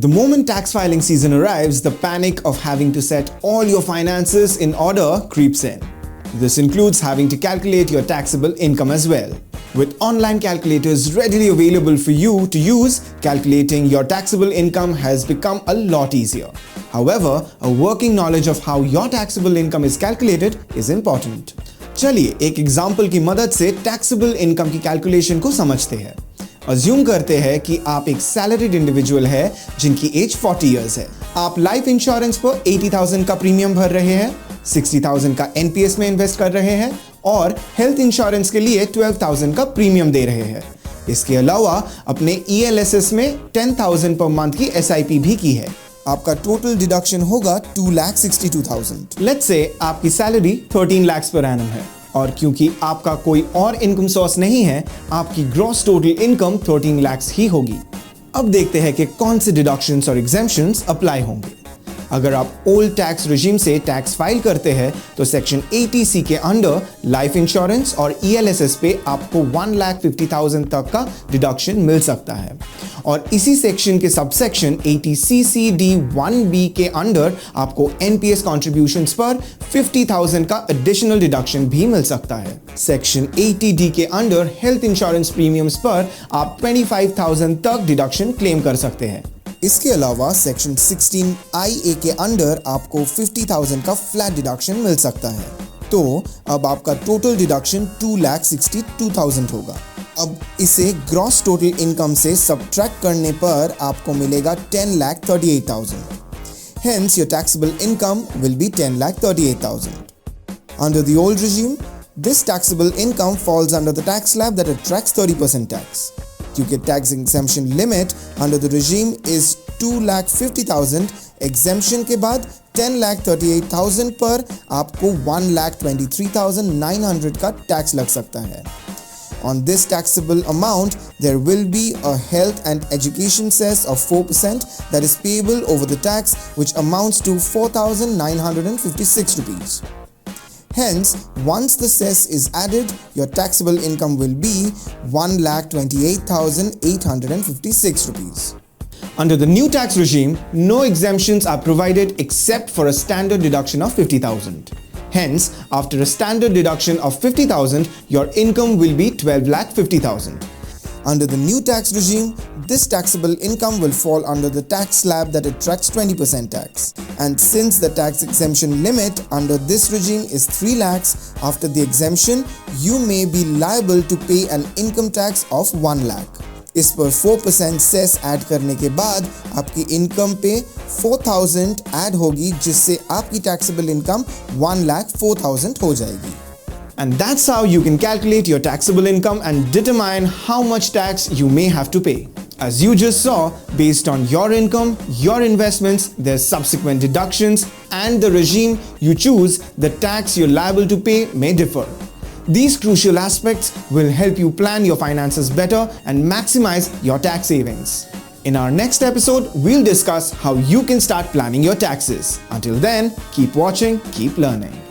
The moment tax filing season arrives, the panic of having to set all your finances in order creeps in. This includes having to calculate your taxable income as well. With online calculators readily available for you to use, calculating your taxable income has become a lot easier. However, a working knowledge of how your taxable income is calculated is important. चलिए एक example की मदद से taxable income की calculation को समझते हैं। Assume करते हैं कि आप एक सैलरीड इंडिविजुअल है जिनकी एज 40 इयर्स है। आप लाइफ इंश्योरेंस पर 80,000 का प्रीमियम भर रहे हैं, 60,000 का एनपीएस में इन्वेस्ट कर रहे हैं और हेल्थ इंश्योरेंस के लिए 12,000 का प्रीमियम दे रहे हैं। इसके अलावा अपने ईएलएसएस में 10,000 पर मंथ की एसआईपी भी की है। आपका टोटल डिडक्शन होगा 2,62,000। लेट्स से आपकी सैलरी 13 लाख पर एनम है और क्योंकि आपका कोई और इनकम सोर्स नहीं है, आपकी ग्रॉस टोटल इनकम 13 लाख ही होगी। अब देखते हैं कि कौन से डिडक्शंस और एग्जेम्पशंस अप्लाई होंगे। अगर आप ओल्ड टैक्स रिजीम से टैक्स फाइल करते हैं तो सेक्शन 80C के अंडर लाइफ इंश्योरेंस और ईएलएसएस पे आपको 1,50,000 तक का डिडक्शन मिल सकता है और इसी सेक्शन के सबसेक्शन 80CCD1B के अंडर आपको एनपीएस कॉन्ट्रीब्यूशंस पर 50,000 का एडिशनल डिडक्शन भी मिल सकता है। सेक्शन 80D के अंडर हेल्थ इंश्योरेंस प्रीमियम्स पर आप 25,000 तक डिडक्शन क्लेम कर सकते हैं। इसके अलावा सेक्शन 16IA के अंडर आपको 50,000 का फ्लैट डिडक्शन मिल सकता है। तो अब आपका टोटल डिडक्शन 2,62,000 होगा। अब इसे ग्रॉस टोटल इनकम से सब्ट्रैक्ट करने पर आपको मिलेगा 10,38,000। Hence, your taxable income will be 10,38,000. Under the old regime, this taxable income falls under the tax slab that attracts 30% tax. क्योंकि tax exemption limit under the regime is 2,50,000, exemption के बाद 10,38,000 पर आपको 1,23,900 का टैक्स लग सकता है। On this taxable amount, there will be a health and education cess of 4% that is payable over the tax, which amounts to 4,956 rupees. Hence, once the cess is added, your taxable income will be 1,28,856 rupees. Under the new tax regime, no exemptions are provided except for a standard deduction of 50,000. Hence, after a standard deduction of 50,000, your income will be 12,50,000. Under the new tax regime, this taxable income will fall under the tax slab that attracts 20% tax. And since the tax exemption limit under this regime is 3 lakhs, after the exemption, you may be liable to pay an income tax of 1 lakh. इस पर 4% cess add करने के बाद आपकी income पे 4,000 add होगी, जिससे आपकी टैक्सेबल इनकम 1,04,000 हो जाएगी। And that's how you can calculate your taxable income and determine how much tax you may have to pay. As you just saw, based on your income, your investments, their subsequent deductions, and the regime you choose, the tax you're liable to pay may differ. These crucial aspects will help you plan your finances better and maximize your tax savings. In our next episode, we'll discuss how you can start planning your taxes. Until then, keep watching, keep learning.